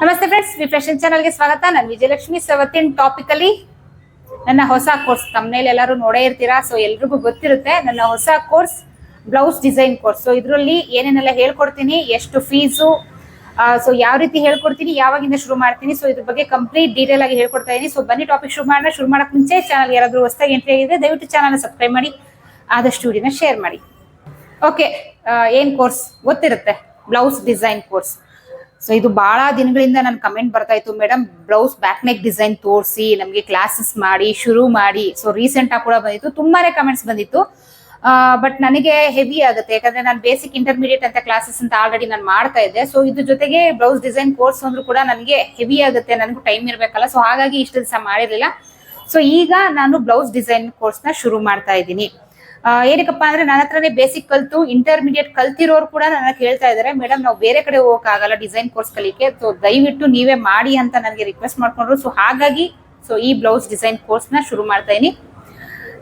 ನಮಸ್ತೆ friends, fashion ಚಾನಲ್ಗೆ ಸ್ವಾಗತ. ನಾನು ವಿಜಯಲಕ್ಷ್ಮಿ. ಇವತ್ತಿನ ಟಾಪಿಕ್ ಅಲ್ಲಿ ನನ್ನ ಹೊಸ ಕೋರ್ಸ್ ತಮ್ಮನೇಲಿ ಎಲ್ಲರೂ ನೋಡೇ ಇರ್ತೀರಾ. ಸೊ ಎಲ್ರಿಗೂ ಗೊತ್ತಿರುತ್ತೆ ನನ್ನ ಹೊಸ course blouse design course. So ಇದರಲ್ಲಿ ಏನೇನೆಲ್ಲ ಹೇಳ್ಕೊಡ್ತೀನಿ, ಎಷ್ಟು ಫೀಸು, ಸೊ ಯಾವ ರೀತಿ ಹೇಳ್ಕೊಡ್ತೀನಿ, ಯಾವಾಗಿಂದ ಶುರು ಮಾಡ್ತೀನಿ, ಸೊ ಇದ್ರ ಬಗ್ಗೆ ಕಂಪ್ಲೀಟ್ ಡೀಟೇಲ್ ಆಗಿ ಹೇಳ್ಕೊಡ್ತಾ ಇದೀನಿ. ಸೊ ಬನ್ನಿ ಟಾಪಿಕ್ ಶುರು ಮಾಡೋಣ. ಶುರು ಮಾಡಕ್ ಮುಂಚೆ ಚಾನಲ್ ಯಾರಾದ್ರೂ ಹೊಸದಾಗಿ ಎಂಟ್ರಿ ಆಗಿದೆ ದಯವಿಟ್ಟು ಚಾನಲ್ ಸಬ್ಸ್ಕ್ರೈಬ್ ಮಾಡಿ, ಆದಷ್ಟು ವಿಡಿಯೋನ ಶೇರ್ ಮಾಡಿ. ಓಕೆ, ಏನ್ ಕೋರ್ಸ್ ಗೊತ್ತಿರುತ್ತೆ, ಬ್ಲೌಸ್ ಡಿಸೈನ್ ಕೋರ್ಸ್. ಸೊ ಇದು ಬಹಳ ದಿನಗಳಿಂದ ನನ್ ಕಮೆಂಟ್ ಬರ್ತಾ ಇತ್ತು, madam blouse back neck design ತೋರಿಸಿ, ನಮಗೆ ಕ್ಲಾಸಸ್ ಮಾಡಿ, ಶುರು ಮಾಡಿ. ಸೊ ರೀಸೆಂಟ್ ಆಗಿ ಕೂಡ ಬಂದಿತ್ತು, ತುಂಬಾನೇ ಕಮೆಂಟ್ಸ್ ಬಂದಿತ್ತು. ಬಟ್ ನನಗೆ ಹೆವಿ ಆಗುತ್ತೆ, ಯಾಕಂದ್ರೆ ನಾನು ಬೇಸಿಕ್ ಇಂಟರ್ಮೀಡಿಯೇಟ್ ಅಂತ ಕ್ಲಾಸಸ್ ಅಂತ ಆಲ್ರೆಡಿ ನಾನು ಮಾಡ್ತಾ ಇದ್ದೆ. ಸೊ ಇದ್ರ ಜೊತೆಗೆ ಬ್ಲೌಸ್ ಡಿಸೈನ್ ಕೋರ್ಸ್ ಅಂದ್ರೂ ಕೂಡ ನನಗೆ ಹೆವಿ ಆಗುತ್ತೆ, ನನಗೂ ಟೈಮ್ ಇರ್ಬೇಕಲ್ಲ. ಸೊ ಹಾಗಾಗಿ ಇಷ್ಟು ದಿವಸ ಮಾಡಿರ್ಲಿಲ್ಲ. ಸೊ ಈಗ ನಾನು ಬ್ಲೌಸ್ ಡಿಸೈನ್ ಕೋರ್ಸ್ ನ ಶುರು ಮಾಡ್ತಾ ಇದ್ದೀನಿ. ಏನಕ್ಕಪ್ಪ ಅಂದ್ರೆ ನನ್ನ ಹತ್ರನೇ ಬೇಸಿಕ್ ಕಲ್ತು ಇಂಟರ್ಮೀಡಿಯೇಟ್ ಕಲ್ತಿರೋರು ಕೂಡ ನನ್ನ ಕೇಳ್ತಾ ಇದಾರೆ, ಮೇಡಮ್ ನಾವು ಬೇರೆ ಕಡೆ ಹೋಗಕ್ಕಾಗಲ್ಲ ಡಿಸೈನ್ ಕೋರ್ಸ್ ಕಲಿಕೆ, ಸೊ ದಯವಿಟ್ಟು ನೀವೇ ಮಾಡಿ ಅಂತ ನನಗೆ ರಿಕ್ವೆಸ್ಟ್ ಮಾಡ್ಕೊಂಡ್ರು. ಸೊ ಹಾಗಾಗಿ ಈ ಬ್ಲೌಸ್ ಡಿಸೈನ್ ಕೋರ್ಸ್ ನ ಶುರು ಮಾಡ್ತಾ ಇದೀನಿ.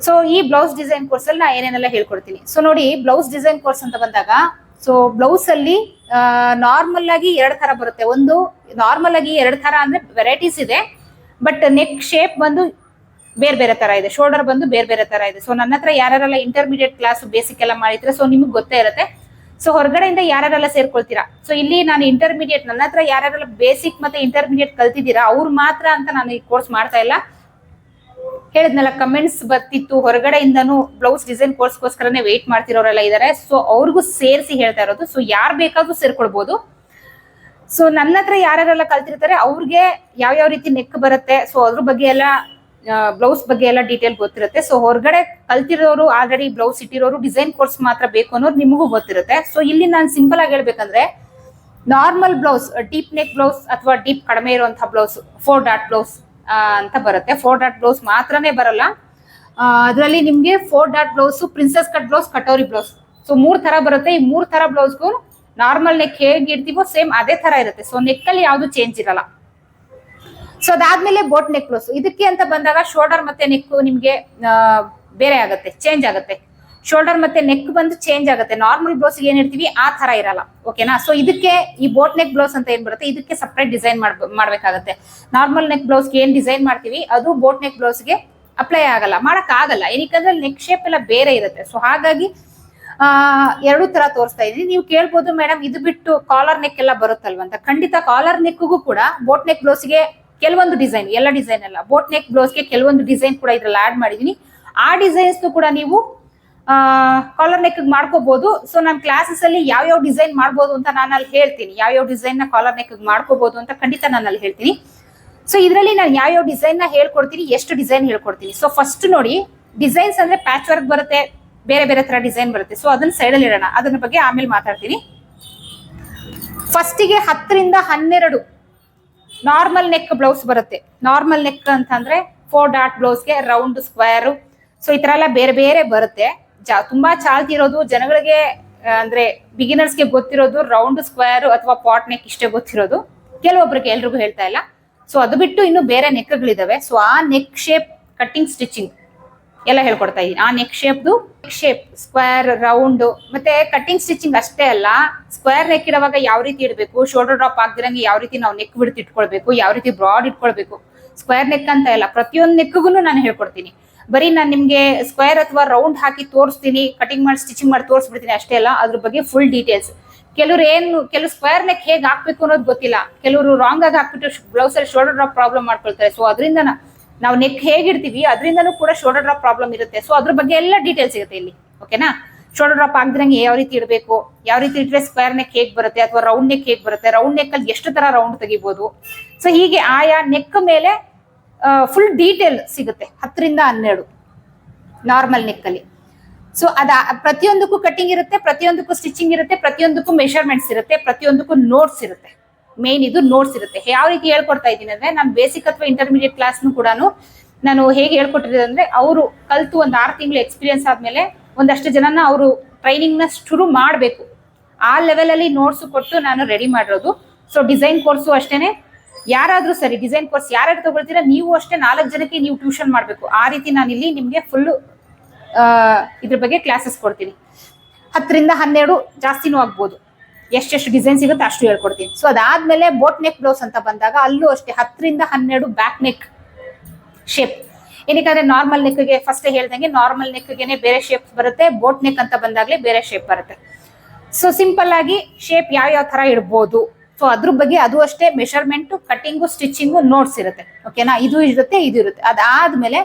ಸೊ ಈ ಬ್ಲೌಸ್ ಡಿಸೈನ್ ಕೋರ್ಸ್ ಅಲ್ಲಿ ನಾ ಏನೇನೆಲ್ಲ ಹೇಳ್ಕೊಡ್ತೀನಿ. ಸೊ ನೋಡಿ, ಬ್ಲೌಸ್ ಡಿಸೈನ್ ಕೋರ್ಸ್ ಅಂತ ಬಂದಾಗ ಸೊ ಬ್ಲೌಸ್ ಅಲ್ಲಿ ನಾರ್ಮಲ್ ಆಗಿ ಎರಡ್ ತರ ಬರುತ್ತೆ. ಒಂದು ನಾರ್ಮಲ್ ಆಗಿ ಎರಡ್ ತರ ಅಂದ್ರೆ ವೆರೈಟೀಸ್ ಇದೆ, ಬಟ್ ನೆಕ್ ಶೇಪ್ ಬಂದು ಬೇರೆ ಬೇರೆ ತರ ಇದೆ, ಶೋಲ್ಡರ್ ಬಂದು ಬೇರೆ ಬೇರೆ ತರ ಇದೆ. ಸೊ ನನ್ನ ಹತ್ರ ಯಾರೆಲ್ಲ ಇಂಟರ್ಮೀಡಿಯೇಟ್ ಕ್ಲಾಸ್ ಬೇಸಿಕ್ ಎಲ್ಲ ಮಾಡಿದ್ರೆ ಸೊ ನಿಮ್ಗೆ ಗೊತ್ತೇ ಇರುತ್ತೆ. ಸೊ ಹೊರಗಡೆಯಿಂದ ಯಾರೆಲ್ಲ ಸೇರ್ಕೊಳ್ತೀರಾ, ಸೊ ಇಲ್ಲಿ ನಾನು ಇಂಟರ್ಮೀಡಿಯೇಟ್, ನನ್ನ ಹತ್ರ ಯಾರೆಲ್ಲ ಬೇಸಿಕ್ ಮತ್ತೆ ಇಂಟರ್ಮೀಡಿಯೇಟ್ ಕಲ್ತಿದ್ದೀರಾ ಅವ್ರು ಮಾತ್ರ ಅಂತ ನಾನು ಈ ಕೋರ್ಸ್ ಮಾಡ್ತಾ ಇಲ್ಲ. ಹೇಳಿದ್ನಲ್ಲ, ಕಮೆಂಟ್ಸ್ ಬರ್ತಿತ್ತು ಹೊರಗಡೆಯಿಂದನೂ ಬ್ಲೌಸ್ ಡಿಸೈನ್ ಕೋರ್ಸ್ಗೋಸ್ಕರನೇ ವೆಯ್ಟ್ ಮಾಡ್ತಿರೋರೆಲ್ಲ ಇದಾರೆ. ಸೊ ಅವ್ರಿಗೂ ಸೇರಿಸಿ ಹೇಳ್ತಾ ಇರೋದು. ಸೊ ಯಾರು ಬೇಕಾದ್ರೂ ಸೇರ್ಕೊಳ್ಬಹುದು. ಸೊ ನನ್ನ ಹತ್ರ ಯಾರೆಲ್ಲ ಕಲ್ತಿರ್ತಾರೆ ಅವ್ರಿಗೆ ಯಾವ ರೀತಿ ನೆಕ್ ಬರುತ್ತೆ, ಸೊ ಅದ್ರ ಬಗ್ಗೆ ಎಲ್ಲ ಬ್ಲೌಸ್ ಬಗ್ಗೆ ಎಲ್ಲ ಡೀಟೇಲ್ ಗೊತ್ತಿರುತ್ತೆ. ಸೊ ಹೊರಗಡೆ ಕಲ್ತಿರೋರು, ಆಲ್ರೆಡಿ ಬ್ಲೌಸ್ ಇಟ್ಟಿರೋರು, ಡಿಸೈನ್ ಕೋರ್ಸ್ ಮಾತ್ರ ಬೇಕು ಅನ್ನೋದು ನಿಮಗೂ ಗೊತ್ತಿರುತ್ತೆ. ಸೊ ಇಲ್ಲಿ ನಾನು ಸಿಂಪಲ್ ಆಗಿ ಹೇಳ್ಬೇಕಂದ್ರೆ, normal blouse, deep neck blouse ಅಥವಾ ಡೀಪ್ ಕಡಿಮೆ ಇರುವಂತಹ ಬ್ಲೌಸ್ 4 ಡಾಟ್ ಬ್ಲೌಸ್ ಅಂತ ಬರುತ್ತೆ. 4 ಡಾಟ್ ಬ್ಲೌಸ್ ಮಾತ್ರನೇ ಬರಲ್ಲ, ಅದರಲ್ಲಿ ನಿಮ್ಗೆ 4 dot blouse, princess cut blouse, katori blouse, so 3 ತರ ಬರುತ್ತೆ. ಈ 3 ತರ ಬ್ಲೌಸ್ಗೂ ನಾರ್ಮಲ್ ನೆಕ್ ಹೇಗೆ ಇರ್ತೀವೋ ಸೇಮ್ ಅದೇ ತರ ಇರುತ್ತೆ. ಸೊ ನೆಕ್ ಅಲ್ಲಿ ಯಾವ್ದು ಚೇಂಜ್ ಇರಲ್ಲ. ಸೊ ಅದಾದ್ಮೇಲೆ ಬೋಟ್ ನೆಕ್ ಬ್ಲೌಸ್. ಇದಕ್ಕೆ ಅಂತ ಬಂದಾಗ ಶೋಲ್ಡರ್ ಮತ್ತೆ ನೆಕ್ ನಿಮ್ಗೆ ಬೇರೆ ಆಗುತ್ತೆ, ಚೇಂಜ್ ಆಗುತ್ತೆ. ಶೋಲ್ಡರ್ ಮತ್ತೆ ನೆಕ್ ಬಂದು ಚೇಂಜ್ ಆಗುತ್ತೆ. ನಾರ್ಮಲ್ ಬ್ಲೌಸ್ ಏನ್ ಇರ್ತೀವಿ ಆ ತರ ಇರಲ್ಲ. ಓಕೆನಾ? ಸೊ ಇದಕ್ಕೆ ಈ ಬೋಟ್ ನೆಕ್ ಬ್ಲೌಸ್ ಅಂತ ಏನ್ ಬರುತ್ತೆ, ಇದಕ್ಕೆ ಸಪ್ರೇಟ್ ಡಿಸೈನ್ ಮಾಡ್ಬೇಕಾಗತ್ತೆ. ನಾರ್ಮಲ್ ನೆಕ್ ಬ್ಲೌಸ್ಗೆ ಏನ್ ಡಿಸೈನ್ ಮಾಡ್ತೀವಿ ಅದು ಬೋಟ್ ನೆಕ್ ಬ್ಲೌಸ್ಗೆ ಅಪ್ಲೈ ಆಗಲ್ಲ, ಮಾಡಕ್ ಆಗಲ್ಲ. ಏನಕ್ಕಂದ್ರೆ ನೆಕ್ ಶೇಪ್ ಎಲ್ಲ ಬೇರೆ ಇರುತ್ತೆ. ಸೊ ಹಾಗಾಗಿ ಎರಡು ತರ ತೋರಿಸ್ತಾ ಇದೀನಿ. ನೀವು ಕೇಳ್ಬೋದು, ಮೇಡಮ್ ಇದು ಬಿಟ್ಟು ಕಾಲರ್ ನೆಕ್ ಎಲ್ಲ ಬರುತ್ತಲ್ವ ಅಂತ. ಖಂಡಿತ ಕಾಲರ್ ನೆಕ್ಗೂ ಕೂಡ ಬೋಟ್ ನೆಕ್ ಬ್ಲೌಸ್ಗೆ ಕೆಲವೊಂದು ಡಿಸೈನ್, ಎಲ್ಲ ಡಿಸೈನ್ ಅಲ್ಲ, ಬೋಟ್ ನೆಕ್ ಬ್ಲೌಸ್ಗೆ ಕೆಲವೊಂದು ಡಿಸೈನ್ ಕೂಡ ಇದ್ರಲ್ಲಿ ಆಡ್ ಮಾಡಿದೀನಿ. ಆ ಡಿಸೈನ್ಸ್ ಕೂಡ ನೀವು ಕಾಲರ್ ನೆಕ್ ಮಾಡ್ಕೋಬಹುದು. ಸೊ ನನ್ನ ಕ್ಲಾಸಸ್ ಅಲ್ಲಿ ಯಾವ ಡಿಸೈನ್ ಮಾಡ್ಬೋದು ಅಂತ ನಾನು ಅಲ್ಲಿ ಹೇಳ್ತೀನಿ. ಯಾವ ಡಿಸೈನ್ ನ ಕಾಲರ್ ನೆಕ್ ಮಾಡ್ಕೋಬಹುದು ಅಂತ ಖಂಡಿತ ನಾನು ಅಲ್ಲಿ ಹೇಳ್ತೀನಿ. ಸೊ ಇದರಲ್ಲಿ ನಾನು ಯಾವ ಡಿಸೈನ್ ನ ಹೇಳ್ಕೊಡ್ತೀನಿ, ಎಷ್ಟು ಡಿಸೈನ್ ಹೇಳ್ಕೊಡ್ತೀನಿ. ಸೊ ಫಸ್ಟ್ ನೋಡಿ, ಡಿಸೈನ್ಸ್ ಅಂದ್ರೆ ಪ್ಯಾಚ್ ವರ್ಕ್ ಬರುತ್ತೆ, ಬೇರೆ ಬೇರೆ ತರ ಡಿಸೈನ್ ಬರುತ್ತೆ. ಸೊ ಅದನ್ನ ಸೈಡ್ ಅಲ್ಲಿ ಇಡೋಣ, ಅದನ್ನ ಬಗ್ಗೆ ಆಮೇಲೆ ಮಾತಾಡ್ತೀನಿ. ಫಸ್ಟಿಗೆ 10 ರಿಂದ 12 ನಾರ್ಮಲ್ ನೆಕ್ ಬ್ಲೌಸ್ ಬರುತ್ತೆ. ನಾರ್ಮಲ್ ನೆಕ್ ಅಂತಂದ್ರೆ 4 ಡಾಟ್ ಬ್ಲೌಸ್ಗೆ ರೌಂಡ್, ಸ್ಕ್ವೇರ್, ಸೊ ಈ ತರ ಎಲ್ಲ ಬೇರೆ ಬೇರೆ ಬರುತ್ತೆ. ತುಂಬಾ ಚಾಲ್ತಿರೋದು ಜನಗಳಿಗೆ, ಅಂದ್ರೆ ಬಿಗಿನರ್ಸ್ಗೆ ಗೊತ್ತಿರೋದು ರೌಂಡ್, ಸ್ಕ್ವೇರ್ ಅಥವಾ ಪಾಟ್ ನೆಕ್ ಇಷ್ಟೇ ಗೊತ್ತಿರೋದು. ಕೆಲವೊಬ್ರಿಗೆ, ಎಲ್ರಿಗೂ ಹೇಳ್ತಾ ಇಲ್ಲ. ಸೊ ಅದು ಬಿಟ್ಟು ಇನ್ನು ಬೇರೆ ನೆಕ್ಗಳಿದಾವೆ. ಸೊ ಆ ನೆಕ್ ಶೇಪ್, ಕಟ್ಟಿಂಗ್, ಸ್ಟಿಚಿಂಗ್ ಎಲ್ಲ ಹೇಳ್ಕೊಡ್ತಾ ಇದೀನಿ. ಆ ನೆಕ್ ಶೇಪ್ ಸ್ಕ್ವೇರ್, ರೌಂಡ್ ಮತ್ತೆ ಕಟ್ಟಿಂಗ್, ಸ್ಟಿಚಿಂಗ್ ಅಷ್ಟೇ ಅಲ್ಲ, ಸ್ಕ್ವೇರ್ ನೆಕ್ ಇಡುವಾಗ ಯಾವ ರೀತಿ ಇಡಬೇಕು, ಶೋಲ್ಡರ್ ಡ್ರಾಪ್ ಆಗ್ದಿರಂಗೆ ಯಾವ ರೀತಿ ನಾವು ನೆಕ್ ಬಿಡ್ತು ಇಟ್ಕೊಳ್ಬೇಕು, ಯಾವ ರೀತಿ ಬ್ರಾಡ್ ಇಟ್ಕೊಳ್ಬೇಕು. ಸ್ಕ್ವೇರ್ ನೆಕ್ ಅಂತ ಇಲ್ಲ, ಪ್ರತಿಯೊಂದು ನೆಕ್ಗೂ ನಾನು ಹೇಳ್ಕೊಡ್ತೀನಿ. ಬರೀ ನಾನು ನಿಮ್ಗೆ ಸ್ಕ್ವೇರ್ ಅಥವಾ ರೌಂಡ್ ಹಾಕಿ ತೋರಿಸ್ತೀನಿ, ಕಟಿಂಗ್ ಮಾಡಿ ಸ್ಟಿಚಿಂಗ್ ಮಾಡಿ ತೋರಿಸ್ಬಿಡ್ತೀನಿ ಅಷ್ಟೇ ಅಲ್ಲ, ಅದ್ರ ಬಗ್ಗೆ ಫುಲ್ ಡೀಟೇಲ್ಸ್. ಕೆಲವು ಸ್ಕ್ವೇರ್ ನೆಕ್ ಹೇಗೆ ಹಾಕ್ಬೇಕು ಅನ್ನೋದು ಗೊತ್ತಿಲ್ಲ, ಕೆಲವರು ರಾಂಗ್ ಆಗಿ ಹಾಕ್ಬಿಟ್ಟು ಬ್ಲೌಸ್ ಅಲ್ಲಿ ಶೋಲ್ಡರ್ ಡ್ರಾಪ್ ಪ್ರಾಬ್ಲಮ್ ಮಾಡ್ಕೊಳ್ತಾರೆ. ಸೊ ಅದರಿಂದ ನಾವು ನೆಕ್ ಹೇಗಿಡ್ತೀವಿ ಅದರಿಂದನೂ ಕೂಡ ಶೋಲ್ಡರ್ ಡ್ರಾಪ್ ಪ್ರಾಬ್ಲಮ್ ಇರುತ್ತೆ. ಸೊ ಅದ್ರ ಬಗ್ಗೆ ಎಲ್ಲ ಡೀಟೇಲ್ಸ್ ಸಿಗುತ್ತೆ ಇಲ್ಲಿ. ಓಕೆನಾ? ಶೋಲ್ಡರ್ ಡ್ರಾಪ್ ಆಗ್ದಿರಂಗೆ ಯಾವ ರೀತಿ ಇಡಬೇಕು, ಯಾವ ರೀತಿ ಇಟ್ರೆ ಸ್ಕ್ವೇರ್ ನೆಕ್ ಹೇಗೆ ಬರುತ್ತೆ ಅಥವಾ ರೌಂಡ್ ನೆಕ್ ಹೇಗೆ ಬರುತ್ತೆ, ರೌಂಡ್ ನೆಕ್ ಅಲ್ಲಿ ಎಷ್ಟು ತರ ರೌಂಡ್ ತೆಗಿಬಹುದು. ಸೊ ಹೀಗೆ ಆಯಾ ನೆಕ್ ಮೇಲೆ ಫುಲ್ ಡೀಟೇಲ್ ಸಿಗುತ್ತೆ. 10 ರಿಂದ 12 ನಾರ್ಮಲ್ ನೆಕ್ ಅಲ್ಲಿ. ಸೊ ಪ್ರತಿಯೊಂದಕ್ಕೂ ಕಟಿಂಗ್ ಇರುತ್ತೆ, ಪ್ರತಿಯೊಂದಕ್ಕೂ ಸ್ಟಿಚಿಂಗ್ ಇರುತ್ತೆ, ಪ್ರತಿಯೊಂದಕ್ಕೂ ಮೆಷರ್ಮೆಂಟ್ಸ್ ಇರುತ್ತೆ, ಪ್ರತಿಯೊಂದಕ್ಕೂ ನೋಟ್ಸ್ ಇರುತ್ತೆ. ಮೇನ್ ಇದು ನೋಟ್ಸ್ ಇರುತ್ತೆ. ಯಾವ ರೀತಿ ಹೇಳ್ಕೊಡ್ತಾ ಇದ್ದೀನಿ ಅಂದ್ರೆ, ನಾನು ಬೇಸಿಕ್ ಅಥವಾ ಇಂಟರ್ಮೀಡಿಯೇಟ್ ಕ್ಲಾಸ್ನು ಕೂಡ ನಾನು ಹೇಗೆ ಹೇಳ್ಕೊಟ್ಟಿದ್ದೆ ಅಂದ್ರೆ, ಅವರು ಕಲ್ತು ಒಂದು 6 ತಿಂಗಳು ಎಕ್ಸ್ಪೀರಿಯನ್ಸ್ ಆದ್ಮೇಲೆ ಒಂದಷ್ಟು ಜನನ ಅವರು ಟ್ರೈನಿಂಗ್ ನ ಶುರು ಮಾಡಬೇಕು, ಆ ಲೆವೆಲ್ ಅಲ್ಲಿ ನೋಟ್ಸ್ ಕೊಟ್ಟು ನಾನು ರೆಡಿ ಮಾಡಿರೋದು. ಸೊ ಡಿಸೈನ್ ಕೋರ್ಸು ಅಷ್ಟೇನೆ, ಯಾರಾದ್ರೂ ಸರಿ ಡಿಸೈನ್ ಕೋರ್ಸ್ ಯಾರ್ಯಾರು ತಗೊಳ್ತೀರಾ ನೀವು ಅಷ್ಟೇ 4 ಜನಕ್ಕೆ ನೀವು ಟ್ಯೂಷನ್ ಮಾಡಬೇಕು. ಆ ರೀತಿ ನಾನು ಇಲ್ಲಿ ನಿಮ್ಗೆ ಫುಲ್ ಇದ್ರ ಬಗ್ಗೆ ಕ್ಲಾಸಸ್ ಕೊಡ್ತೀನಿ. 10 ರಿಂದ 12 ಜಾಸ್ತಿನೂ ಆಗ್ಬೋದು. ಎಷ್ಟೆಷ್ಟು ಡಿಸೈನ್ ಸಿಗುತ್ತೆ ಅಷ್ಟು ಹೇಳ್ಕೊಡ್ತೀನಿ. ಸೊ ಅದಾದ್ಮೇಲೆ ಬೋಟ್ ನೆಕ್ ಬ್ಲೌಸ್ ಅಂತ ಬಂದಾಗ ಅಲ್ಲೂ ಅಷ್ಟೇ 10-12 ಬ್ಯಾಕ್ ನೆಕ್ ಶೇಪ್. ಏನಕ್ಕೆ ನಾರ್ಮಲ್ ನೆಕ್ಗೆ ಫಸ್ಟ್ ಹೇಳ್ದಂಗೆ ನಾರ್ಮಲ್ ನೆಕ್ಗೆನೆ ಬೇರೆ ಶೇಪ್ ಬರುತ್ತೆ, ಬೋಟ್ ನೆಕ್ ಅಂತ ಬಂದಾಗ್ಲೇ ಬೇರೆ ಶೇಪ್ ಬರುತ್ತೆ. ಸೊ ಸಿಂಪಲ್ ಆಗಿ ಶೇಪ್ ಯಾವ ತರ ಇಡ್ಬೋದು, ಸೊ ಅದ್ರ ಬಗ್ಗೆ ಅದು ಅಷ್ಟೇ ಮೆಷರ್ಮೆಂಟ್, ಕಟಿಂಗು, ಸ್ಟಿಚಿಂಗು ನೋಟ್ಸ್ ಇರುತ್ತೆ. ಓಕೆನಾ, ಇದು ಇರುತ್ತೆ ಇದು ಇರುತ್ತೆ. ಅದಾದ್ಮೇಲೆ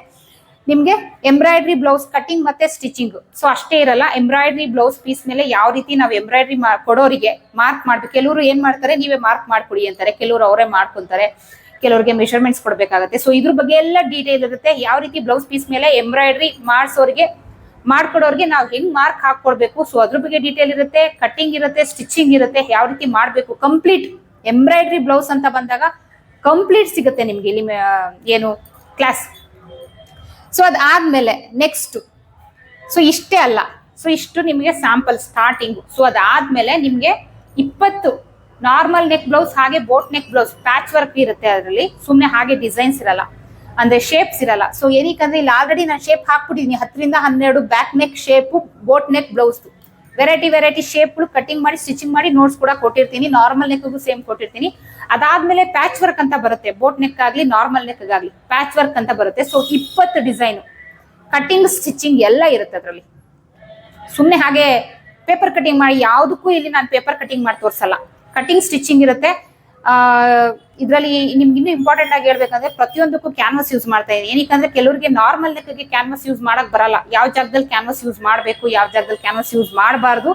ನಿಮ್ಗೆ ಎಂಬ್ರಾಯ್ಡ್ರಿ ಬ್ಲೌಸ್ ಕಟಿಂಗ್ ಮತ್ತೆ ಸ್ಟಿಚಿಂಗ್ ಸೊ ಅಷ್ಟೇ ಇರಲ್ಲ. ಎಂಬ್ರಾಯ್ಡ್ರಿ ಬ್ಲೌಸ್ ಪೀಸ್ ಮೇಲೆ ಯಾವ ರೀತಿ ನಾವು ಎಂಬ್ರಾಯ್ಡ್ರಿ ಕೊಡೋರಿಗೆ ಮಾರ್ಕ್ ಮಾಡ್ಬೇಕು. ಕೆಲವರು ಏನ್ ಮಾಡ್ತಾರೆ, ನೀವೇ ಮಾರ್ಕ್ ಮಾಡ್ಕೊಡಿ ಅಂತಾರೆ, ಕೆಲವರು ಅವರೇ ಮಾಡ್ಕೊಂತಾರೆ, ಕೆಲವರಿಗೆ ಮೆಷರ್ಮೆಂಟ್ಸ್ ಕೊಡ್ಬೇಕಾಗತ್ತೆ. ಸೊ ಇದ್ರ ಬಗ್ಗೆ ಎಲ್ಲ ಡೀಟೇಲ್ ಇರುತ್ತೆ. ಯಾವ ರೀತಿ ಬ್ಲೌಸ್ ಪೀಸ್ ಮೇಲೆ ಎಂಬ್ರಾಯ್ಡ್ರಿ ಮಾಡಿಸೋರಿಗೆ ಮಾಡ್ಕೊಡೋರಿಗೆ ನಾವು ಹೆಂಗ್ ಮಾರ್ಕ್ ಹಾಕೊಡ್ಬೇಕು, ಸೊ ಅದ್ರ ಬಗ್ಗೆ ಡೀಟೇಲ್ ಇರುತ್ತೆ, ಕಟಿಂಗ್ ಇರುತ್ತೆ, ಸ್ಟಿಚಿಂಗ್ ಇರುತ್ತೆ, ಯಾವ ರೀತಿ ಮಾಡ್ಬೇಕು ಕಂಪ್ಲೀಟ್. ಎಂಬ್ರಾಯ್ಡ್ರಿ ಬ್ಲೌಸ್ ಅಂತ ಬಂದಾಗ ಕಂಪ್ಲೀಟ್ ಸಿಗುತ್ತೆ ನಿಮ್ಗೆ ಇಲ್ಲಿ ಏನು ಕ್ಲಾಸ್. ಸೊ ಅದಾದ್ಮೇಲೆ ನೆಕ್ಸ್ಟ್ ಸೊ ಇಷ್ಟೇ ಅಲ್ಲ, ಸೊ ಇಷ್ಟು ನಿಮಗೆ ಸ್ಯಾಂಪಲ್ ಸ್ಟಾರ್ಟಿಂಗ್. ಸೊ ಅದಾದ್ಮೇಲೆ ನಿಮ್ಗೆ 20 ನಾರ್ಮಲ್ ನೆಕ್ ಬ್ಲೌಸ್ ಹಾಗೆ boat neck blouse patch work ಇರುತ್ತೆ. ಅದರಲ್ಲಿ ಸುಮ್ಮನೆ ಹಾಗೆ ಡಿಸೈನ್ಸ್ ಇರಲ್ಲ, ಅಂದ್ರೆ ಶೇಪ್ಸ್ ಇರಲ್ಲ. ಸೊ ಏನಕ್ಕಂದ್ರೆ ಇಲ್ಲಿ ಆಲ್ರೆಡಿ ನಾನು ಶೇಪ್ ಹಾಕ್ಬಿಟ್ಟಿದೀನಿ 10-12 back neck shape, boat neck blouse variety ಶೇಪ್ಗಳು ಕಟಿಂಗ್ ಮಾಡಿ ಸ್ಟಿಚಿಂಗ್ ಮಾಡಿ ನೋಟ್ಸ್ ಕೂಡ ಕೊಟ್ಟಿರ್ತೀನಿ. ನಾರ್ಮಲ್ ನೆಕ್ಗೂ ಸೇಮ್ ಕೊಟ್ಟಿರ್ತೀನಿ. ಅದಾದ್ಮೇಲೆ ಪ್ಯಾಚ್ ವರ್ಕ್ ಅಂತ ಬರುತ್ತೆ, ಬೋಟ್ ನೆಕ್ ಆಗ್ಲಿ ನಾರ್ಮಲ್ ನೆಕ್ ಆಗ್ಲಿ ಪ್ಯಾಚ್ ವರ್ಕ್ ಅಂತ ಬರುತ್ತೆ. ಸೊ 20 ಡಿಸೈನ್ ಕಟಿಂಗ್ ಸ್ಟಿಚಿಂಗ್ ಎಲ್ಲ ಇರುತ್ತೆ ಅದರಲ್ಲಿ. ಸುಮ್ಮನೆ ಹಾಗೆ ಪೇಪರ್ ಕಟಿಂಗ್ ಮಾಡಿ ಯಾವುದಕ್ಕೂ ಇಲ್ಲಿ ನಾನು ಪೇಪರ್ ಕಟಿಂಗ್ ಮಾಡಿ ತೋರಿಸಲ್ಲ, ಕಟಿಂಗ್ ಸ್ಟಿಚಿಂಗ್ ಇರುತ್ತೆ. ಇದರಲ್ಲಿ ನಿಮ್ಗೆ ಇನ್ನೂ ಇಂಪಾರ್ಟೆಂಟ್ ಆಗಿ ಹೇಳ್ಬೇಕಂದ್ರೆ ಪ್ರತಿಯೊಂದಕ್ಕೂ ಕ್ಯಾನ್ವಾಸ್ ಯೂಸ್ ಮಾಡ್ತಾ ಇದ್ದೀನಿ. ಏನಕ್ಕಂದ್ರೆ ಕೆಲವರಿಗೆ ನಾರ್ಮಲ್ ನೆಕ್ಗೆ ಕ್ಯಾನ್ವಾಸ್ ಯೂಸ್ ಮಾಡಕ್ ಬರಲ್ಲ, ಯಾವ ಜಾಗದಲ್ಲಿ ಕ್ಯಾನ್ವಾಸ್ ಯೂಸ್ ಮಾಡಬೇಕು, ಯಾವ ಜಾಗದಲ್ಲಿ ಕ್ಯಾನ್ವಾಸ್ ಯೂಸ್ ಮಾಡಬಾರ್ದು.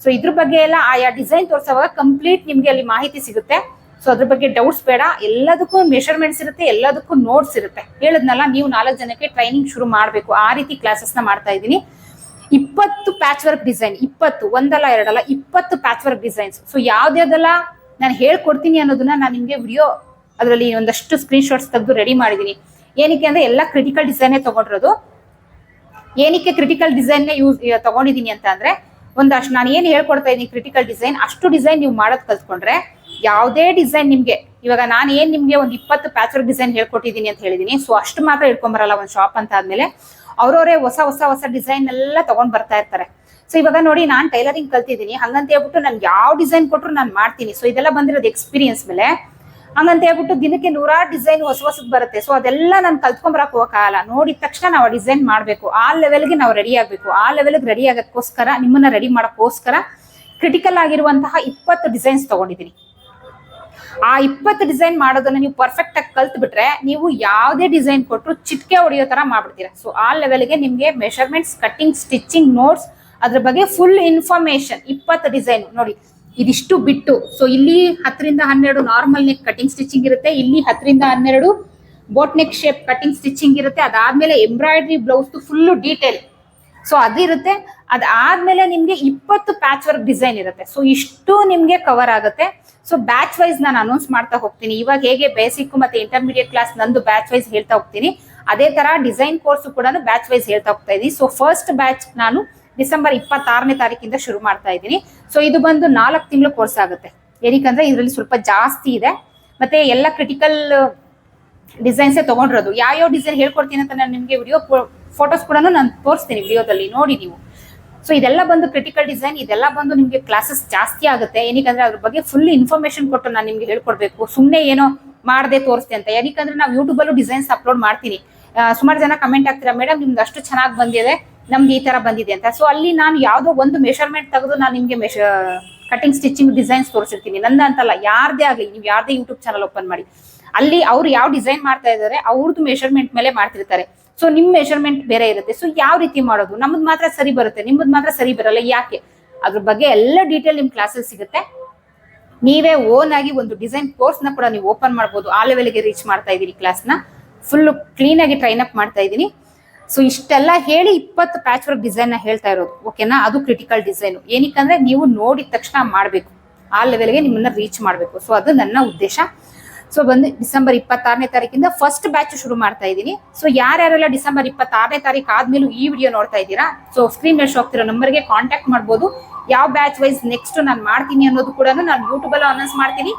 ಸೊ ಇದ್ರ ಬಗ್ಗೆ ಎಲ್ಲ ಆಯಾ ಡಿಸೈನ್ ತೋರಿಸುವಾಗ ಕಂಪ್ಲೀಟ್ ನಿಮ್ಗೆ ಅಲ್ಲಿ ಮಾಹಿತಿ ಸಿಗುತ್ತೆ. ಸೊ ಅದ್ರ ಬಗ್ಗೆ ಡೌಟ್ಸ್ ಬೇಡ, ಎಲ್ಲದಕ್ಕೂ ಮೆಷರ್ಮೆಂಟ್ಸ್ ಇರುತ್ತೆ, ಎಲ್ಲದಕ್ಕೂ ನೋಟ್ಸ್ ಇರುತ್ತೆ. ಹೇಳದ್ನಲ್ಲ, ನೀವು 4 ಜನಕ್ಕೆ ಟ್ರೈನಿಂಗ್ ಶುರು ಮಾಡಬೇಕು, ಆ ರೀತಿ ಕ್ಲಾಸಸ್ ನ ಮಾಡ್ತಾ ಇದ್ದೀನಿ. 20 ಪ್ಯಾಚ್ ವರ್ಕ್ ಡಿಸೈನ್, 20 ಒಂದಲ್ಲ ಎರಡಲ್ಲ 20 ಪ್ಯಾಚ್ ವರ್ಕ್ ಡಿಸೈನ್ಸ್. ಸೊ ಯಾವ್ದ್ಯಾವ್ದೆಲ್ಲ ನಾನು ಹೇಳ್ಕೊಡ್ತೀನಿ ಅನ್ನೋದನ್ನ ನಾನು ನಿಮ್ಗೆ ವಿಡಿಯೋ ಅದರಲ್ಲಿ ಒಂದಷ್ಟು ಸ್ಕ್ರೀನ್ ಶಾಟ್ಸ್ ತೆಗೆದು ರೆಡಿ ಮಾಡಿದೀನಿ. ಏನಕ್ಕೆ ಅಂದ್ರೆ ಎಲ್ಲ ಕ್ರಿಟಿಕಲ್ ಡಿಸೈನೇ ತಗೊಂಡಿರೋದು. ಏನಕ್ಕೆ ಕ್ರಿಟಿಕಲ್ ಡಿಸೈನ್ ತಗೊಂಡಿದೀನಿ ಅಂತ ಅಂದ್ರೆ ಒಂದಷ್ಟು ನಾನು ಏನು ಹೇಳ್ಕೊಡ್ತಾ ಇದ್ದೀನಿ ಕ್ರಿಟಿಕಲ್ ಡಿಸೈನ್, ಅಷ್ಟು ಡಿಸೈನ್ ನೀವು ಮಾಡೋದ್ ಕಲ್ತ್ಕೊಂಡ್ರೆ ಯಾವುದೇ ಡಿಸೈನ್ ನಿಮ್ಗೆ, ಇವಾಗ ನಾನು ಏನ್ ನಿಮ್ಗೆ ಒಂದು 20 ಪ್ಯಾಚ್ ವರ್ಕ್ ಡಿಸೈನ್ ಹೇಳ್ಕೊಟ್ಟಿದ್ದೀನಿ ಅಂತ ಹೇಳಿದೀನಿ. ಸೊ ಅಷ್ಟು ಮಾತ್ರ ಇಟ್ಕೊಂಬರಲ್ಲ ಒಂದು ಶಾಪ್ ಅಂತ ಆದ್ಮೇಲೆ ಅವ್ರವರೇ ಹೊಸ ಡಿಸೈನ್ ಎಲ್ಲ ತಗೊಂಡ್ ಬರ್ತಾ ಇರ್ತಾರೆ. ಸೊ ಇವಾಗ ನೋಡಿ, ನಾನು ಟೈಲರಿಂಗ್ ಕಲ್ತಿದ್ದೀನಿ, ಹಂಗಂತ ಹೇಳ್ಬಿಟ್ಟು ನನ್ಗೆ ಯಾವ ಡಿಸೈನ್ ಕೊಟ್ಟರು ನಾನು ಮಾಡ್ತೀನಿ. ಸೊ ಇದೆಲ್ಲ ಬಂದಿರೋದು ಎಕ್ಸ್ಪೀರಿಯನ್ಸ್ ಮೇಲೆ. ಹಂಗಂತ ಹೇಳ್ಬಿಟ್ಟು ದಿನಕ್ಕೆ 100 ಡಿಸೈನ್ ಹೊಸದ್ ಬರುತ್ತೆ. ಸೊ ಅದೆಲ್ಲ ನಾನು ಕಲ್ತ್ಕೊಂಬರಕ್ ಹೋಗಕ್ಕಾಗಲ್ಲ. ನೋಡಿದ ತಕ್ಷಣ ನಾವು ಡಿಸೈನ್ ಮಾಡ್ಬೇಕು, ಆ ಲೆವೆಲ್ಗೆ ನಾವು ರೆಡಿ ಆಗ್ಬೇಕು. ಆ ಲೆವೆಲ್ಗೆ ರೆಡಿ ಆಗಕ್ಕೋಸ್ಕರ, ನಿಮ್ಮನ್ನ ರೆಡಿ ಮಾಡಕ್ಕೋಸ್ಕರ ಕ್ರಿಟಿಕಲ್ ಆಗಿರುವಂತಹ 20 ಡಿಸೈನ್ಸ್ ತಗೊಂಡಿದ್ದೀನಿ. ಆ 20 ಡಿಸೈನ್ ಮಾಡೋದನ್ನ ನೀವು ಪರ್ಫೆಕ್ಟ್ ಆಗಿ ಕಲ್ತ್ ಬಿಟ್ರೆ ನೀವು ಯಾವುದೇ ಡಿಸೈನ್ ಕೊಟ್ಟರು ಚಿಟ್ಕೆ ಹೊಡೆಯೋ ತರ ಮಾಡ್ಬಿಡ್ತೀರಾ. ಸೊ ಆ ಲೆವೆಲ್ಗೆ ನಿಮ್ಗೆ ಮೆಷರ್ಮೆಂಟ್ಸ್, ಕಟ್ಟಿಂಗ್, ಸ್ಟಿಚಿಂಗ್, ನೋಟ್ಸ್, ಅದ್ರ ಬಗ್ಗೆ ಫುಲ್ ಇನ್ಫಾರ್ಮೇಶನ್. 20 ಡಿಸೈನ್ ನೋಡಿ, ಇದಿಷ್ಟು ಬಿಟ್ಟು ಸೊ ಇಲ್ಲಿ 10-12 ನಾರ್ಮಲ್ ನೆಕ್ ಕಟಿಂಗ್ ಸ್ಟಿಚಿಂಗ್ ಇರುತ್ತೆ, ಇಲ್ಲಿ 10-12 boat neck shape cutting stitching ಇರುತ್ತೆ. ಅದಾದ್ಮೇಲೆ embroidery blouse full detail so ಅದಿರುತ್ತೆ. ಅದಾದ್ಮೇಲೆ ನಿಮ್ಗೆ 20 ಪ್ಯಾಚ್ ವರ್ಕ್ ಡಿಸೈನ್ ಇರುತ್ತೆ. ಸೊ ಇಷ್ಟು ನಿಮ್ಗೆ ಕವರ್ ಆಗುತ್ತೆ. ಸೊ ಬ್ಯಾಚ್ ವೈಸ್ ನಾನು ಅನೌನ್ಸ್ ಮಾಡ್ತಾ ಹೋಗ್ತೀನಿ. ಇವಾಗ ಹೇಗೆ ಬೇಸಿಕ್ ಮತ್ತೆ ಇಂಟರ್ಮೀಡಿಯೇಟ್ ಕ್ಲಾಸ್ ನಂದು ಬ್ಯಾಚ್ ವೈಸ್ ಹೇಳ್ತಾ ಹೋಗ್ತೀನಿ, ಅದೇ ತರ ಡಿಸೈನ್ ಕೋರ್ಸ್ ಕೂಡ ಬ್ಯಾಚ್ ವೈಸ್ ಹೇಳ್ತಾ ಹೋಗ್ತಾ ಇದೀನಿ. ಸೊ ಫಸ್ಟ್ ಬ್ಯಾಚ್ ನಾನು ಡಿಸೆಂಬರ್ 26ನೇ ತಾರೀಕಿಂದ ಶುರು ಮಾಡ್ತಾ ಇದ್ದೀನಿ. ಸೊ ಇದು ಬಂದು 4 ತಿಂಗಳು ಕೋರ್ಸ್ ಆಗುತ್ತೆ. ಏನಕ್ಕಂದ್ರೆ ಇದರಲ್ಲಿ ಸ್ವಲ್ಪ ಜಾಸ್ತಿ ಇದೆ, ಮತ್ತೆ ಎಲ್ಲ ಕ್ರಿಟಿಕಲ್ ಡಿಸೈನ್ಸೇ ತಗೊಂಡಿರೋದು. ಯಾವ ಡಿಸೈನ್ ಹೇಳ್ಕೊಡ್ತೀನಿ ಅಂತ ನಾನು ನಿಮ್ಗೆ ವಿಡಿಯೋ ಫೋಟೋಸ್ ಕೂಡ ನಾನು ತೋರಿಸ್ತೀನಿ ವಿಡಿಯೋದಲ್ಲಿ, ನೋಡಿ ನೀವು. ಸೊ ಇದೆಲ್ಲ ಬಂದು ಕ್ರಿಟಿಕಲ್ ಡಿಸೈನ್, ಇದೆಲ್ಲ ಬಂದು ನಿಮ್ಗೆ ಕ್ಲಾಸಸ್ ಜಾಸ್ತಿ ಆಗುತ್ತೆ. ಏನಕ್ಕಂದ್ರೆ ಅದ್ರ ಬಗ್ಗೆ ಫುಲ್ ಇನ್ಫಾರ್ಮೇಶನ್ ಕೊಟ್ಟು ನಾನು ನಿಮ್ಗೆ ಹೇಳ್ಕೊಡ್ಬೇಕು, ಸುಮ್ಮನೆ ಏನೋ ಮಾಡದೆ ತೋರಿಸ್ತೆ ಅಂತ. ಏನಕ್ಕಂದ್ರೆ ನಾವು ಯೂಟ್ಯೂಬಲ್ಲೂ ಡಿಸೈನ್ಸ್ ಅಪ್ಲೋಡ್ ಮಾಡ್ತೀನಿ. ಸುಮಾರು ಜನ ಕಮೆಂಟ್ ಆಗ್ತೀರಾ, ಮೇಡಮ್ ನಿಮ್ದು ಅಷ್ಟು ಚೆನ್ನಾಗಿ ಬಂದಿದೆ, ನಮ್ಗೆ ಈ ತರ ಬಂದಿದೆ ಅಂತ. ಸೊ ಅಲ್ಲಿ ನಾನು ಯಾವುದೋ ಒಂದು ಮೆಷರ್ಮೆಂಟ್ ತೆಗೆದು ನಾನು ನಿಮ್ಗೆ ಕಟಿಂಗ್ ಸ್ಟಿಚಿಂಗ್ ಡಿಸೈನ್ಸ್ ತೋರಿಸಿರ್ತೀನಿ. ನಂದ ಅಂತಲ್ಲ, ಯಾರದೇ ಆಗಲಿ, ನೀವು ಯಾರದೇ ಯೂಟ್ಯೂಬ್ ಚಾನಲ್ ಓಪನ್ ಮಾಡಿ, ಅಲ್ಲಿ ಅವ್ರು ಯಾವ ಡಿಸೈನ್ ಮಾಡ್ತಾ ಇದ್ದಾರೆ ಅವ್ರದ್ದು ಮೆಷರ್ಮೆಂಟ್ ಮೇಲೆ ಮಾಡ್ತಿರ್ತಾರೆ. ಸೊ ನಿಮ್ ಮೆಷರ್ಮೆಂಟ್ ಬೇರೆ ಇರುತ್ತೆ. ಸೊ ಯಾವ ರೀತಿ ಮಾಡೋದು, ನಮ್ಮದ್ ಮಾತ್ರ ಸರಿ ಬರುತ್ತೆ, ನಿಮ್ಮದ್ ಮಾತ್ರ ಸರಿ ಬರಲ್ಲ, ಯಾಕೆ? ಅದ್ರ ಬಗ್ಗೆ ಎಲ್ಲ ಡೀಟೇಲ್ ನಿಮ್ ಕ್ಲಾಸಲ್ಲಿ ಸಿಗುತ್ತೆ. ನೀವೇ ಓನ್ ಆಗಿ ಒಂದು ಡಿಸೈನ್ ಕೋರ್ಸ್ ನ ಕೂಡ ನೀವು ಓಪನ್ ಮಾಡ್ಬೋದು. ಆ ಲೆವೆಲ್ಗೆ ರೀಚ್ ಮಾಡ್ತಾ ಇದೀನಿ, ಕ್ಲಾಸ್ ನ ಫುಲ್ ಕ್ಲೀನ್ ಆಗಿ ಟ್ರೈನ್ ಅಪ್ ಮಾಡ್ತಾ ಇದೀನಿ. ಸೊ ಇಷ್ಟೆಲ್ಲ ಹೇಳಿ 20 ಪ್ಯಾಚ್ ವರ್ಕ್ ಡಿಸೈನ್ ನ ಹೇಳ್ತಾ ಇರೋದು, ಓಕೆನಾ? ಅದು ಕ್ರಿಟಿಕಲ್ ಡಿಸೈನ್. ಏನಕ್ಕಂದ್ರೆ ನೀವು ನೋಡಿದ ತಕ್ಷಣ ಮಾಡ್ಬೇಕು, ಆ ಲೆವೆಲ್ಗೆ ನಿಮ್ಮನ್ನ ರೀಚ್ ಮಾಡ್ಬೇಕು. ಸೊ ಅದು ನನ್ನ ಉದ್ದೇಶ. ಸೊ ಬಂದು ಡಿಸೆಂಬರ್ 26ನೇ ತಾರೀಕಿಂದ ಫಸ್ಟ್ ಬ್ಯಾಚ್ ಶುರು ಮಾಡ್ತಾ ಇದ್ದೀನಿ. ಸೊ ಯಾರ್ಯಾರೆಲ್ಲ ಡಿಸೆಂಬರ್ 26ನೇ ತಾರೀಕು ಆದ್ಮೇಲೂ ಈ ವಿಡಿಯೋ ನೋಡ್ತಾ ಇದ್ದೀರಾ, ಸೊ ಸ್ಕ್ರೀನ್ ಮೇಲೆ ಶೋ ಆಗ್ತಿರೋ ನಂಬರ್ಗೆ ಕಾಂಟ್ಯಾಕ್ಟ್ ಮಾಡ್ಬೋದು. ಯಾವ ಬ್ಯಾಚ್ ವೈಸ್ ನೆಕ್ಸ್ಟ್ ನಾನು ಮಾಡ್ತೀನಿ ಅನ್ನೋದು ಕೂಡ ನಾನು ಯೂಟ್ಯೂಬ್ ಅಲ್ಲಿ ಅನೌನ್ಸ್ ಮಾಡ್ತೀನಿ.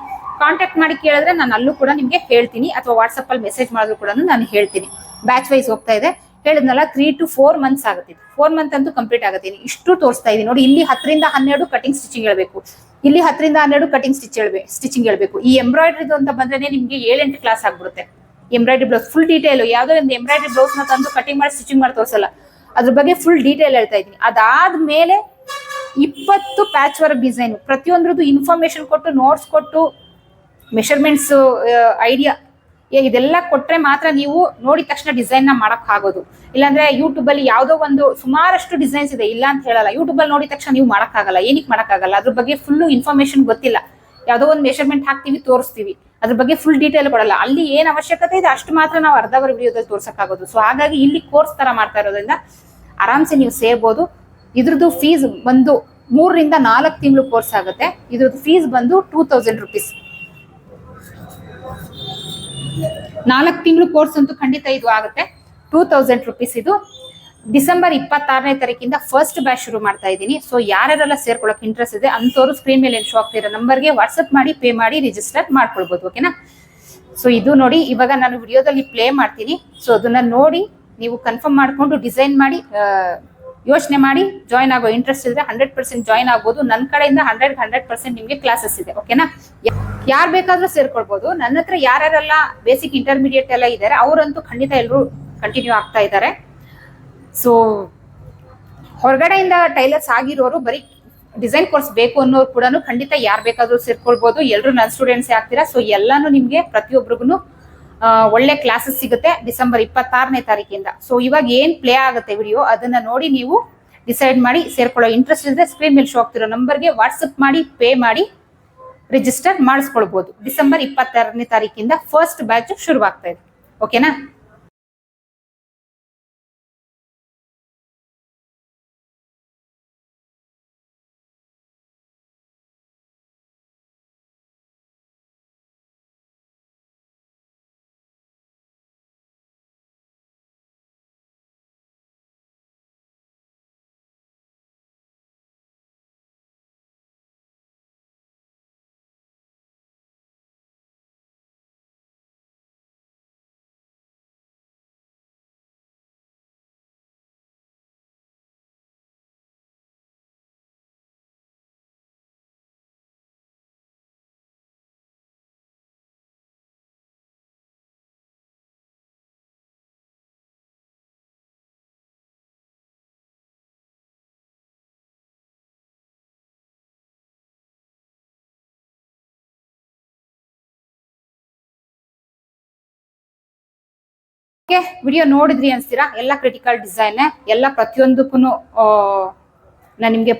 ಕಾಂಟ್ಯಾಕ್ಟ್ ಮಾಡಿ ಕೇಳಿದ್ರೆ ನಾನು ಅಲ್ಲೂ ಕೂಡ ನಿಮ್ಗೆ ಹೇಳ್ತೀನಿ, ಅಥವಾ ವಾಟ್ಸಪ್ ಅಲ್ಲಿ ಮೆಸೇಜ್ ಮಾಡಿದ್ರು ಕೂಡ ನಾನು ಹೇಳ್ತೀನಿ. ಬ್ಯಾಚ್ ವೈಸ್ ಹೋಗ್ತಾ ಇದೆ, ಹೇಳಿದ್ನಲ್ಲ 3 to 4 ಮಂತ್ಸ್ ಆಗುತ್ತೆ. 4 ಮಂತ್ ಅಂತೂ ಕಂಪ್ಲೀಟ್ ಆಗುತ್ತೆ. ಇಷ್ಟು ತೋರಿಸ್ತಾ ಇದೀನಿ ನೋಡಿ. ಇಲ್ಲಿ 10-12 ಕಟಿಂಗ್ ಸ್ಟಿಚಿಂಗ್ ಹೇಳ್ಬೇಕು, ಇಲ್ಲಿ 10ರಿಂದ 12 ಕಟಿಂಗ್ ಸ್ಟಿಚಿಂಗ್ ಹೇಳ್ಬೇಕು. ಈ ಎಂಬ್ರಾಯ್ಡ್ರಿದು ಅಂತ ಬಂದ್ರೆ ನಿಮ್ಗೆ 7-8 ಕ್ಲಾಸ್ ಆಗ್ಬಿಡುತ್ತೆ. ಎಂಬ್ರಾಯ್ಡ್ರಿ ಬ್ಲೌಸ್ ಫುಲ್ ಡೀಟೇಲ್, ಯಾವ್ದೋ ಒಂದು ಎಂಬ್ರಾಯ್ಡ್ರಿ ಬ್ಲೌಸ್ ನ ತಂದು ಕಟಿಂಗ್ ಮಾಡಿ ಸ್ಟಿಚಿಂಗ್ ಮಾಡಿ ತೋರಿಸಲ್ಲ, ಅದ್ರ ಬಗ್ಗೆ ಫುಲ್ ಡೀಟೇಲ್ ಹೇಳ್ತಾ ಇದ್ದೀನಿ. ಅದಾದ್ಮೇಲೆ 20 ಪ್ಯಾಚ್ ವರ್ಕ್ ಡಿಸೈನ್, ಪ್ರತಿಯೊಂದ್ರದ್ದು ಇನ್ಫಾರ್ಮೇಶನ್ ಕೊಟ್ಟು, ನೋಟ್ಸ್ ಕೊಟ್ಟು, ಮೆಷರ್ಮೆಂಟ್ಸ್ ಐಡಿಯಾ ಇದೆಲ್ಲ ಕೊಟ್ರೆ ಮಾತ್ರ ನೀವು ನೋಡಿದ ತಕ್ಷಣ ಡಿಸೈನ್ ನ ಮಾಡಕ್ ಆಗೋದು. ಇಲ್ಲಾಂದ್ರೆ ಯೂಟ್ಯೂಬ್ ಅಲ್ಲಿ ಯಾವ್ದೋ ಒಂದು ಸುಮಾರಷ್ಟು ಡಿಸೈನ್ಸ್ ಇದೆ, ಇಲ್ಲ ಅಂತ ಹೇಳಲ್ಲ. ಯೂಟ್ಯೂಬ್ ಅಲ್ಲಿ ನೋಡಿದ ತಕ್ಷಣ ನೀವು ಮಾಡಕ್ಕಾಗಲ್ಲ. ಏನಕ್ಕೆ ಮಾಡಕ್ಕಾಗಲ್ಲ? ಅದ್ರ ಬಗ್ಗೆ ಫುಲ್ ಇನ್ಫಾರ್ಮೇಶನ್ ಗೊತ್ತಿಲ್ಲ. ಯಾವ್ದೋ ಒಂದು ಮೆಷರ್ಮೆಂಟ್ ಹಾಕ್ತಿವಿ, ತೋರಿಸ್ತೀವಿ, ಅದ್ರ ಬಗ್ಗೆ ಫುಲ್ ಡೀಟೇಲ್ ಕೊಡಲ್ಲ. ಅಲ್ಲಿ ಏನ್ ಅವಶ್ಯಕತೆ ಇದೆ ಅಷ್ಟು ಮಾತ್ರ ನಾವು ಅರ್ಧವರ್ ವಿಡಿಯೋದಲ್ಲಿ ತೋರ್ಸಕ್ಕಾಗೋದು. ಸೊ ಹಾಗಾಗಿ ಇಲ್ಲಿ ಕೋರ್ಸ್ ತರ ಮಾಡ್ತಾ ಇರೋದ್ರಿಂದ ಆರಾಮ್ಸೆ ನೀವು ಸೇರ್ಬೋದು. ಇದ್ರದ್ದು ಫೀಸ್ ಬಂದು 3ರಿಂದ 4 ತಿಂಗಳು ಕೋರ್ಸ್ ಆಗುತ್ತೆ. ಇದ್ರದ್ದು ಫೀಸ್ ಬಂದು 2000 ರುಪೀಸ್. 4 ತಿಂಗಳು ಕೋರ್ಸ್ ಅಂತೂ ಖಂಡಿತ ಇದು ಆಗುತ್ತೆ. 2000 ರುಪೀಸ್. ಇದು ಡಿಸೆಂಬರ್ 26ನೇ ತಾರೀಕಿಂದ ಫಸ್ಟ್ ಬ್ಯಾಚ್ ಶುರು ಮಾಡ್ತಾ ಇದ್ದೀನಿ. ಸೊ ಯಾರೆಲ್ಲ ಸೇರ್ಕೊಳ್ಳೋಕೆ ಇಂಟ್ರೆಸ್ಟ್ ಇದೆ ಅಂತವರು ಸ್ಕ್ರೀನ್ ಮೇಲೆ ಶೋ ಆಗ್ತಿರೋ ನಂಬರ್ಗೆ ವಾಟ್ಸ್ಆಪ್ ಮಾಡಿ ಪೇ ಮಾಡಿ ರಿಜಿಸ್ಟರ್ ಮಾಡ್ಕೊಳ್ಬಹುದು. ಓಕೆನಾ? ಸೊ ಇದು ನೋಡಿ, ಇವಾಗ ನಾನು ವಿಡಿಯೋದಲ್ಲಿ ಪ್ಲೇ ಮಾಡ್ತೀನಿ. ಸೊ ಅದನ್ನ ನೋಡಿ ನೀವು ಕನ್ಫರ್ಮ್ ಮಾಡ್ಕೊಂಡು ಡಿಸೈನ್ ಮಾಡಿ ಯೋಚನೆ ಮಾಡಿ ಜಾಯ್ನ್ ಆಗೋ ಇಂಟ್ರೆಸ್ಟ್ ಇದ್ರೆ 100% ಜಾಯ್ನ್ ಆಗ್ಬೋದು. ನನ್ನ ಕಡೆಯಿಂದ 100% ನಿಮ್ಗೆ ಕ್ಲಾಸಸ್ ಇದೆ. ಓಕೆನಾ? ಯಾರು ಬೇಕಾದ್ರೂ ಸೇರ್ಕೊಳ್ಬಹುದು. ನನ್ನ ಹತ್ರ ಯಾರ್ಯಾರೆಲ್ಲ ಬೇಸಿಕ್ ಇಂಟರ್ಮೀಡಿಯೇಟ್ ಎಲ್ಲ ಇದ್ದಾರೆ ಅವರಂತೂ ಖಂಡಿತ ಎಲ್ಲರೂ ಕಂಟಿನ್ಯೂ ಆಗ್ತಾ ಇದ್ದಾರೆ. ಸೊ ಹೊರಗಡೆಯಿಂದ ಟೈಲರ್ಸ್ ಆಗಿರೋರು, ಬರೀ ಡಿಸೈನ್ ಕೋರ್ಸ್ ಬೇಕು ಅನ್ನೋರು ಕೂಡ ಖಂಡಿತ ಯಾರು ಬೇಕಾದ್ರೂ ಸೇರ್ಕೊಳ್ಬಹುದು. ಎಲ್ಲರೂ ನನ್ನ ಸ್ಟೂಡೆಂಟ್ಸ್ ಆಗ್ತೀರಾ. ಸೊ ಎಲ್ಲಾನು ನಿಮ್ಗೆ ಪ್ರತಿಯೊಬ್ಬರಿಗೂ ಒಳ್ಳೆ ಕ್ಲಾಸಸ್ ಸಿಗುತ್ತೆ ಡಿಸೆಂಬರ್ 26ನೇ ತಾರೀಕಿಂದ. ಸೊ ಇವಾಗ ಏನ್ ಪ್ಲೇ ಆಗುತ್ತೆ ವಿಡಿಯೋ ಅದನ್ನ ನೋಡಿ ನೀವು ಡಿಸೈಡ್ ಮಾಡಿ ಸೇರ್ಕೊಳ್ಳೋ ಇಂಟ್ರೆಸ್ಟ್ ಇದ್ರೆ ಸ್ಕ್ರೀನ್ ಮೇಲೆ ಶೋ ಆಗ್ತಿರೋ ನಂಬರ್ಗೆ ವಾಟ್ಸಪ್ ಮಾಡಿ ಪೇ ಮಾಡಿ ರಿಜಿಸ್ಟರ್ ಮಾಡಿಸ್ಕೊಳ್ಬಹುದು. ಡಿಸೆಂಬರ್ 26ನೇ ತಾರೀಕಿಂದ ಫಸ್ಟ್ ಬ್ಯಾಚ್ ಶುರುವಾಗ್ತಾ ಇದೆ. ಓಕೆನಾ? ವಿಡಿಯೋ ನೋಡಿದ್ರಿ ಅನ್ಸ್ತೀರಾ? ಎಲ್ಲ ಕ್ರಿಟಿಕಲ್ ಡಿಸೈನ್, ಎಲ್ಲ ಪ್ರತಿಯೊಂದಕ್ಕೂ ನಾನು ನಿಮ್ಗೆ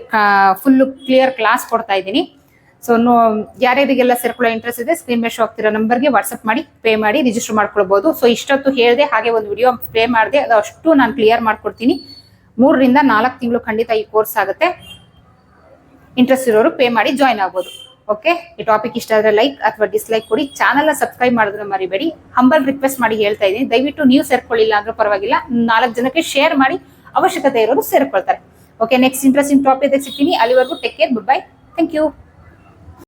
ಫುಲ್ ಕ್ಲಿಯರ್ ಕ್ಲಾಸ್ ಕೊಡ್ತಾ ಇದ್ದೀನಿ. ಸೊ ಯಾರ್ಯಾರಿಗೆಲ್ಲ ಸೇರ್ಕೊಳ್ಳೋ ಇಂಟ್ರೆಸ್ಟ್ ಇದೆ ಸ್ಕ್ರೀನ್ ಮೇಲೆ ಶೋ ಆಗ್ತಿರೋ ನಂಬರ್ಗೆ ವಾಟ್ಸಪ್ ಮಾಡಿ ಪೇ ಮಾಡಿ ರಿಜಿಸ್ಟರ್ ಮಾಡ್ಕೊಳ್ಬಹುದು. ಸೊ ಇಷ್ಟೊತ್ತು ಹೇಳಿದೆ, ಹಾಗೆ ಒಂದು ವಿಡಿಯೋ ಪ್ಲೇ ಮಾಡಿದೆ, ಅದು ಅಷ್ಟು ನಾನು ಕ್ಲಿಯರ್ ಮಾಡ್ಕೊಡ್ತೀನಿ. 3ರಿಂದ 4 ತಿಂಗಳು ಖಂಡಿತ ಈ ಕೋರ್ಸ್ ಆಗುತ್ತೆ. ಇಂಟ್ರೆಸ್ಟ್ ಇರೋರು ಪೇ ಮಾಡಿ ಜಾಯ್ನ್ ಆಗ್ಬೋದು. ಓಕೆ? ಈ ಟಾಪಿಕ್ ಇಷ್ಟ ಆದ್ರೆ ಲೈಕ್ ಅಥವಾ ಡಿಸ್ಲೈಕ್ ಕೊಡಿ. ಚಾನಲ್ ಸಬ್ಸ್ಕ್ರೈಬ್ ಮಾಡೋದನ್ನ ಮರಿಬೇಡಿ. ಹಂಬಲ್ ರಿಕ್ವೆಸ್ಟ್ ಮಾಡಿ ಹೇಳ್ತಾ ಇದ್ದೀನಿ, ದಯವಿಟ್ಟು ನೀವು ಸೇರ್ಕೊಳ್ಳಿಲ್ಲ ಅಂದ್ರೂ ಪರವಾಗಿಲ್ಲ, 4 ಜನಕ್ಕೆ ಶೇರ್ ಮಾಡಿ, ಅವಶ್ಯಕತೆ ಇರೋರು ಸೇರ್ಕೊಳ್ತಾರೆ. ಓಕೆ? ನೆಕ್ಸ್ಟ್ ಇಂಟ್ರೆಸ್ಟಿಂಗ್ ಟಾಪಿಕ್ ಸಿಗ್ತೀನಿ. ಅಲ್ಲಿವರೆಗೂ take care, good bye, thank you.